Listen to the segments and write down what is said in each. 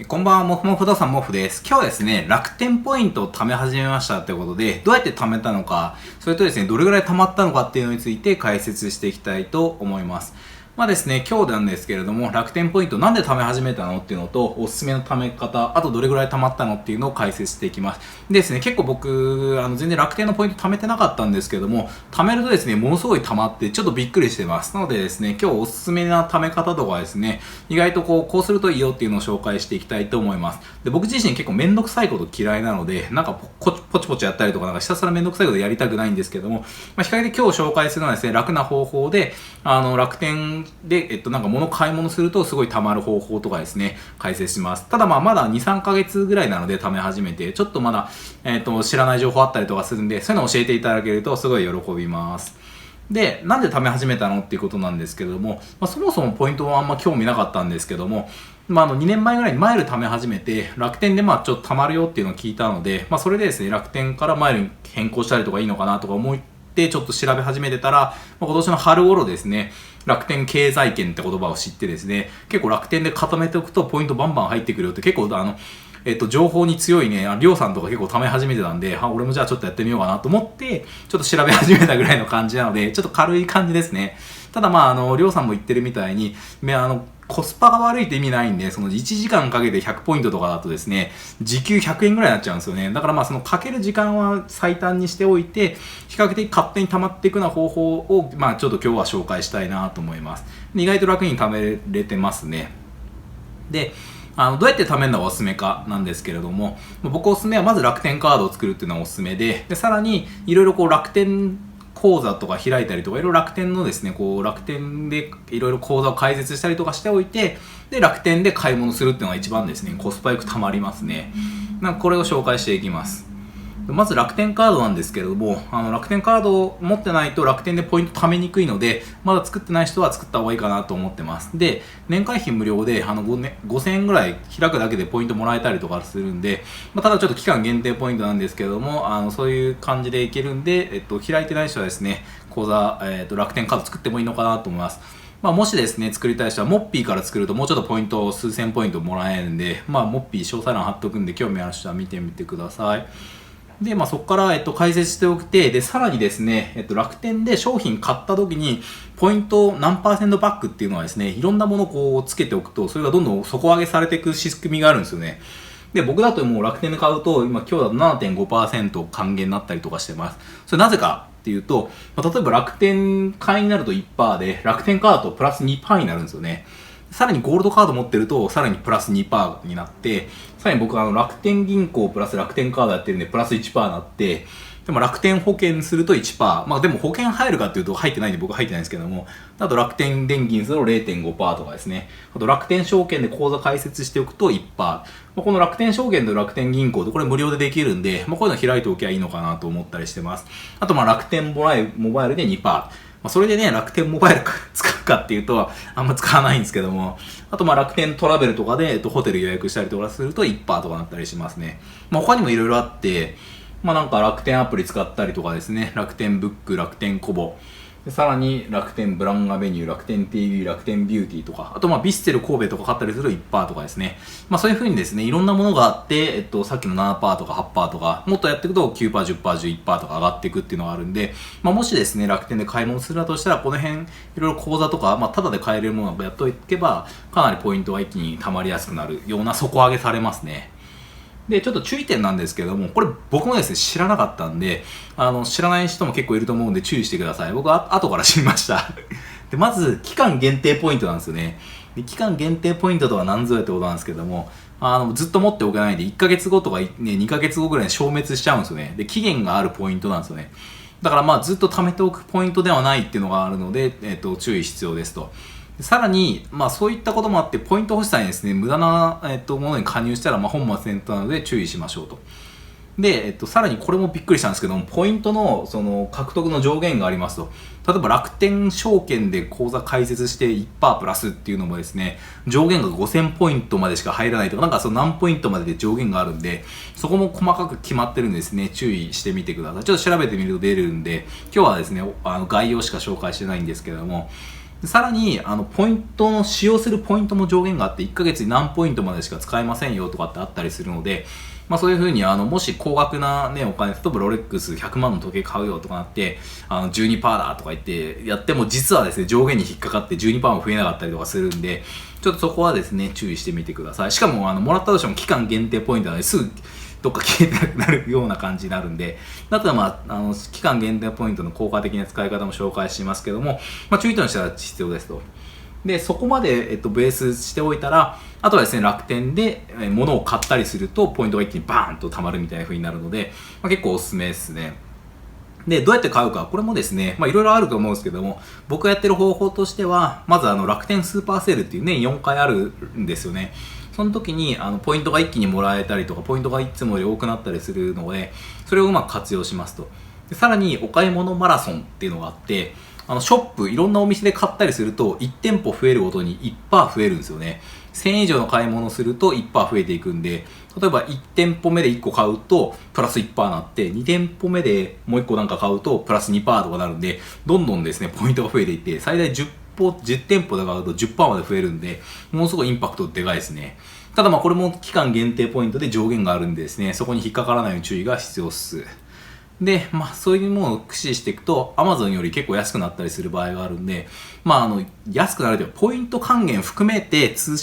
こんばんは、もふもふ不動産もふです。今日はですね、楽天ポイントを貯め始めましたということで、どうやって貯めたのか、それとですね、どれぐらい貯まったのかっていうのについて解説していきたいと思います。まあですね、今日なんですけれども、楽天ポイントなんで貯め始めたのっていうのと、おすすめの貯め方、あとどれぐらい貯まったのっていうのを解説していきます。でですね、結構僕、全然楽天のポイント貯めてなかったんですけども、貯めるとですね、ものすごい貯まって、ちょっとびっくりしてます。なのでですね、今日おすすめな貯め方とかですね、意外とこうするといいよっていうのを紹介していきたいと思います。で、僕自身結構めんどくさいこと嫌いなので、なんかポチポチやったりとか、なんかひたすらめんどくさいことやりたくないんですけども、比較的今日紹介するのはですね、楽な方法で、楽天で、なんか物買い物するとすごい貯まる方法とかですね、解説します。ただまだ2、3ヶ月ぐらいなので貯め始めて、ちょっとまだ、知らない情報あったりとかするんで、そういうのを教えていただけるとすごい喜びます。で、なんで貯め始めたのっていうことなんですけれども、そもそもポイントはあんま興味なかったんですけども、2年前ぐらいにマイル貯め始めて、楽天でちょっと貯まるよっていうのを聞いたので、それでですね、楽天からマイルに変更したりとかいいのかなとか思ってちょっと調べ始めてたら、今年の春頃ですね、楽天経済圏って言葉を知ってですね、結構楽天で固めておくとポイントバンバン入ってくるよって結構情報に強いね、りょうさんとか結構貯め始めてたんで、俺もじゃあちょっとやってみようかなと思って、ちょっと調べ始めたぐらいの感じなので、ちょっと軽い感じですね。ただりょうさんも言ってるみたいに、コスパが悪いって意味ないんで、その1時間かけて100ポイントとかだとですね、時給100円ぐらいになっちゃうんですよね。だからそのかける時間は最短にしておいて、比較的勝手に溜まっていくような方法を、ちょっと今日は紹介したいなと思います。意外と楽に貯めれてますね。で、どうやって貯めるのがおすすめかなんですけれども、僕おすすめはまず楽天カードを作るっていうのがおすすめで、さらにいろいろ楽天講座とか開いたりとか、いろいろ楽天のですね、楽天でいろいろ講座を開設したりとかしておいて、で、楽天で買い物するっていうのが一番ですね、コスパよく貯まりますね。これを紹介していきます。まず楽天カードなんですけれども、楽天カードを持ってないと楽天でポイント貯めにくいので、まだ作ってない人は作った方がいいかなと思ってます。で、年会費無料で5000円ぐらい開くだけでポイントもらえたりとかするんで、ただちょっと期間限定ポイントなんですけれども、そういう感じでいけるんで、開いてない人はですね、口座、楽天カード作ってもいいのかなと思います。もしですね、作りたい人は、モッピーから作るともうちょっとポイント、数千ポイントもらえるんで、モッピー詳細欄貼っとくんで、興味ある人は見てみてください。で、そこから、解説しておくて、で、さらにですね、楽天で商品買った時に、ポイント何%バックっていうのはですね、いろんなものをつけておくと、それがどんどん底上げされていく仕組みがあるんですよね。で、僕だともう楽天で買うと、今日だと 7.5% 還元になったりとかしてます。それなぜかっていうと、例えば楽天会員になると 1% で、楽天カードとプラス 2% になるんですよね。さらにゴールドカード持ってると、さらにプラス 2% になって、さらに僕は楽天銀行プラス楽天カードやってるんで、プラス 1% になって、でも楽天保険すると 1%。でも保険入るかっていうと入ってないんで僕入ってないんですけども、あと楽天電金すると 0.5% とかですね。あと楽天証券で口座開設しておくと 1%。この楽天証券と楽天銀行でこれ無料でできるんで、こういうの開いておきゃいいのかなと思ったりしてます。あと楽天モバイルで 2%。それでね、楽天モバイル使うかっていうと、あんま使わないんですけども、あと楽天トラベルとかで、ホテル予約したりとかすると 1% とかなったりしますね。他にもいろいろあって、なんか楽天アプリ使ったりとかですね、楽天ブック、楽天コボ、さらに楽天ブランアベニュー、楽天 TV、楽天ビューティーとか、あとビッセル神戸とか買ったりすると 1% とかですね。そういう風にですね、いろんなものがあって、さっきの 7% とか 8% とか、もっとやっていくと 9%、10%、11% とか上がっていくっていうのがあるんで、もしですね、楽天で買い物するとしたら、この辺、いろいろ口座とか、ただで買えるものをやっておけば、かなりポイントが一気に溜まりやすくなるような底上げされますね。で、ちょっと注意点なんですけども、これ僕もですね、知らなかったんで、知らない人も結構いると思うんで注意してください。僕は後から知りました。で、まず、期間限定ポイントなんですよね。で、期間限定ポイントとは何ぞやってことなんですけども、ずっと持っておかないで、1ヶ月後とかね、2ヶ月後ぐらいに消滅しちゃうんですよね。で、期限があるポイントなんですよね。だからずっと貯めておくポイントではないっていうのがあるので、注意必要ですと。さらに、そういったこともあって、ポイント欲しさにですね、無駄な、ものに加入したら、本末転倒なので注意しましょうと。で、さらにこれもびっくりしたんですけども、ポイントの、獲得の上限がありますと。例えば楽天証券で口座開設して1%プラスっていうのもですね、上限が5000ポイントまでしか入らないとか、なんか何ポイントまでで上限があるんで、そこも細かく決まってるんですね。注意してみてください。ちょっと調べてみると出るんで、今日はですね、概要しか紹介してないんですけども、さらに、ポイントの、使用するポイントも上限があって、1ヶ月に何ポイントまでしか使えませんよとかってあったりするので、そういう風に、もし高額なね、お金、例えばロレックス100万の時計買うよとかなって、12%だとか言って、やっても実はですね、上限に引っかかって12%も増えなかったりとかするんで、ちょっとそこはですね、注意してみてください。しかも、もらったとしても期間限定ポイントなので、すぐ、どっか消えなくなるような感じになるんで、だったら期間限定ポイントの効果的な使い方も紹介しますけども、注意点としては必要ですと。で、そこまで、ベースしておいたら、あとはですね、楽天で物を買ったりすると、ポイントが一気にバーンと溜まるみたいな風になるので、結構おすすめですね。で、どうやって買うか、これもですね、いろいろあると思うんですけども、僕がやってる方法としては、まず楽天スーパーセールっていう年4回あるんですよね。その時にポイントが一気にもらえたりとか、ポイントがいつもより多くなったりするので、それをうまく活用しますと。でさらに、お買い物マラソンっていうのがあって、ショップ、いろんなお店で買ったりすると、1店舗増えるごとに 1% 増えるんですよね。1000円以上の買い物すると 1% 増えていくんで、例えば1店舗目で1個買うと、プラス 1% になって、2店舗目でもう1個なんか買うと、プラス 2% とかなるんで、どんどんですね、ポイントが増えていって、最大10店舗で買うと 10% まで増えるんで、ものすごいインパクトでかいですね。ただこれも期間限定ポイントで上限があるんでですね、そこに引っかからないように注意が必要っす。で、そういうものを駆使していくと、Amazon より結構安くなったりする場合があるんで、安くなるというか、ポイント還元含めて送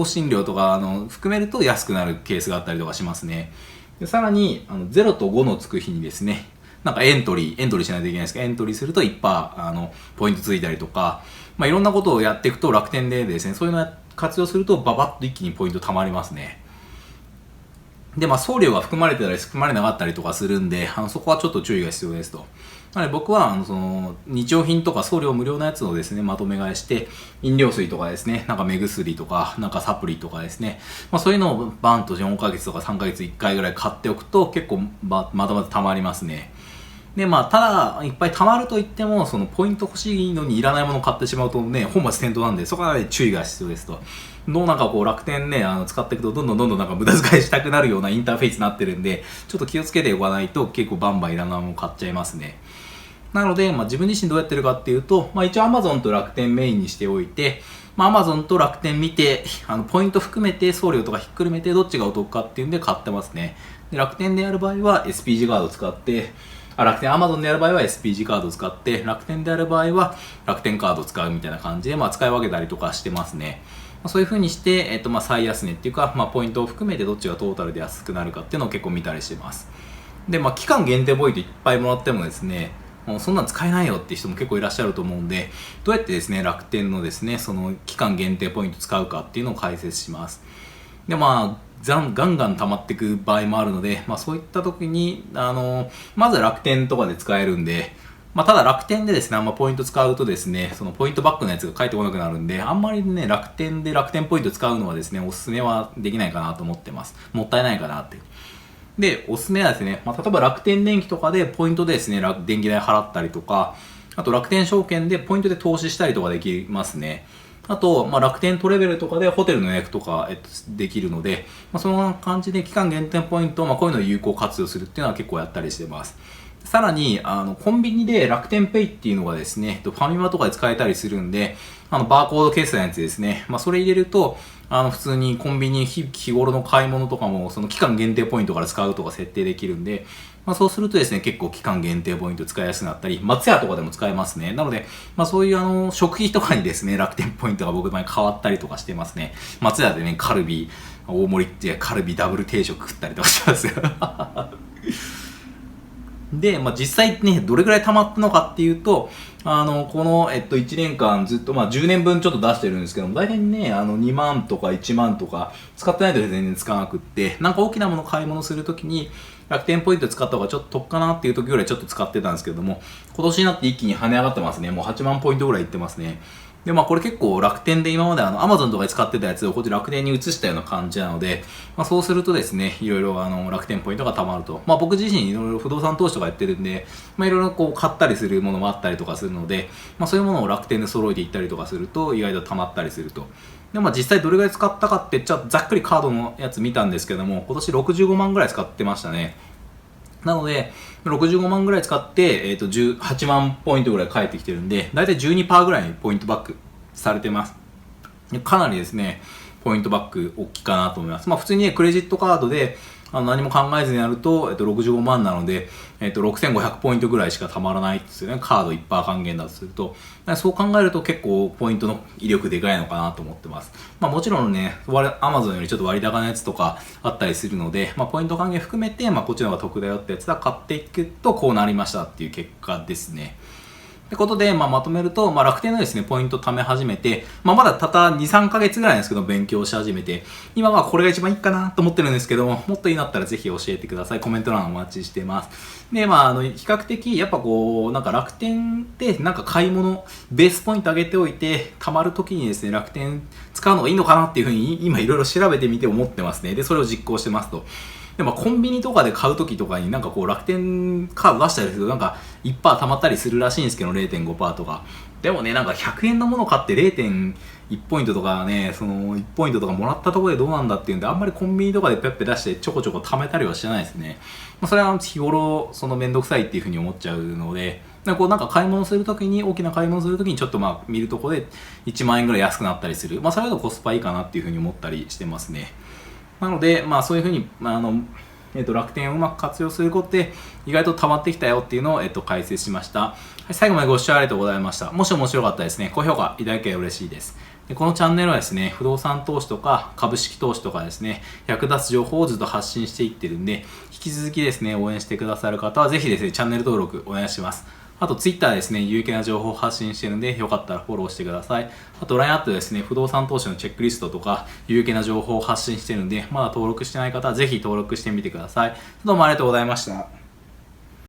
信料とか、含めると安くなるケースがあったりとかしますね。でさらに、0と5のつく日にですね、なんかエントリーしないといけないですけど、エントリーすると 1%、ポイントついたりとか、いろんなことをやっていくと楽天でですね、そういうのを活用するとババッと一気にポイント貯まりますね。で、送料が含まれてたり含まれなかったりとかするんで、そこはちょっと注意が必要ですと。なので僕は、日用品とか送料無料のやつをですね、まとめ買いして、飲料水とかですね、なんか目薬とか、なんかサプリとかですね、そういうのをバンと4ヶ月とか3ヶ月1回ぐらい買っておくと、結構まとまって貯まりますね。で、ただ、いっぱい貯まると言っても、そのポイント欲しいのにいらないものを買ってしまうとね、本末転倒なんで、そこはね、注意が必要ですと。なんか楽天ね、使っていくと、どんどんなんか無駄遣いしたくなるようなインターフェースになってるんで、ちょっと気をつけておかないと、結構バンバンいらないものを買っちゃいますね。なので、自分自身どうやってるかっていうと、一応 Amazon と楽天メインにしておいて、Amazon と楽天見て、ポイント含めて送料とかひっくるめてどっちがお得かっていうんで買ってますね。で楽天でやる場合は SPG カードを使って、Amazon でやる場合は SPG カードを使って、楽天でやる場合は楽天カードを使うみたいな感じで、使い分けたりとかしてますね。そういう風にして、最安値っていうか、ポイントを含めてどっちがトータルで安くなるかっていうのを結構見たりしてます。で、期間限定ポイントいっぱいもらってもですね、もうそんなん使えないよっていう人も結構いらっしゃると思うんで、どうやってですね、楽天のですね、その期間限定ポイント使うかっていうのを解説します。で、ガンガン溜まっていく場合もあるので、そういった時に、まず楽天とかで使えるんで、ただ楽天でですね、ポイント使うとですね、そのポイントバックのやつが返ってこなくなるんで、あんまりね、楽天で楽天ポイント使うのはですね、おすすめはできないかなと思ってます。もったいないかなって。で、おすすめはですね、例えば楽天電気とかでポイントでですね、電気代払ったりとか、あと楽天証券でポイントで投資したりとかできますね。あと、楽天トレベルとかでホテルの予約とか、できるので、その感じで期間限定ポイントを、こういうのを有効活用するっていうのは結構やったりしてます。さらに、コンビニで楽天ペイっていうのがですね、ファミマとかで使えたりするんで、バーコード決済のやつですね。それ入れると、普通にコンビニ日頃の買い物とかも、その期間限定ポイントから使うとか設定できるんで、そうするとですね、結構期間限定ポイント使いやすくなったり、松屋とかでも使えますね。なので、そういう食費とかにですね、楽天ポイントが僕の場合変わったりとかしてますね。松屋でね、カルビ、大盛りって、カルビダブル定食食ったりとかしてますよ。で、実際ね、どれくらい溜まったのかっていうと、この、1年間ずっと、10年分ちょっと出してるんですけども、大体ね、2万とか1万とか、使ってないと全然使わなくって、なんか大きなもの買い物するときに、楽天ポイント使った方がちょっと得かなっていう時ぐらいちょっと使ってたんですけども、今年になって一気に跳ね上がってますね。もう8万ポイントぐらいいってますね。で、これ結構楽天で今までAmazon とかで使ってたやつをこっち楽天に移したような感じなので、そうするとですね、いろいろ楽天ポイントが貯まると。僕自身いろいろ不動産投資とかやってるんで、いろいろこう買ったりするものもあったりとかするので、そういうものを楽天で揃えていったりとかすると意外と貯まったりすると。で、実際どれぐらい使ったかってざっくりカードのやつ見たんですけども、今年65万ぐらい使ってましたね。なので、65万ぐらい使って、18万ポイントぐらい返ってきてるんで、だいたい 12% ぐらいにポイントバックされてます。かなりですね、ポイントバック大きいかなと思います。普通にね、クレジットカードで、何も考えずにやると、65万なので、6500ポイントぐらいしか貯まらないですよね。カード 1% 還元だとすると。そう考えると結構ポイントの威力でかいのかなと思ってます。もちろんね、Amazon よりちょっと割高なやつとかあったりするので、ポイント還元含めて、こっちの方が得だよってやつは買っていくとこうなりましたっていう結果ですね。ってことで、まとめると、楽天のですね、ポイント貯め始めて、まだたった2、3ヶ月ぐらいなんですけど、勉強し始めて、今はこれが一番いいかなと思ってるんですけども、もっといいなったらぜひ教えてください。コメント欄お待ちしてます。で、比較的、やっぱ楽天って買い物、ベースポイント上げておいて、貯まるときにですね、楽天使うのがいいのかなっていうふうに、今いろいろ調べてみて思ってますね。で、それを実行してますと。でコンビニとかで買うときとかに楽天カード出したりすると1% 貯まったりするらしいんですけど 0.5% とか。でもね、100円のもの買って 0.1 ポイントとかね、その1ポイントとかもらったところでどうなんだっていうんで、あんまりコンビニとかでペッペ出してちょこちょこ貯めたりはしてないですね。それは日頃めんどくさいっていうふうに思っちゃうので、買い物するときに、大きな買い物するときにちょっと見るところで1万円ぐらい安くなったりする。それだとコスパいいかなっていうふうに思ったりしてますね。なので、そういうふうに、楽天をうまく活用することで、意外と溜まってきたよっていうのを、解説しました。はい、最後までご視聴ありがとうございました。もし面白かったらですね、高評価いただければ嬉しいです。でこのチャンネルはですね、不動産投資とか株式投資とかですね、役立つ情報をずっと発信していってるんで、引き続きですね、応援してくださる方はぜひですね、チャンネル登録お願いします。あと Twitter ですね、有益な情報を発信しているので、よかったらフォローしてください。あと LINE アットですね、不動産投資のチェックリストとか、有益な情報を発信しているので、まだ登録してない方はぜひ登録してみてください。どうもありがとうございました。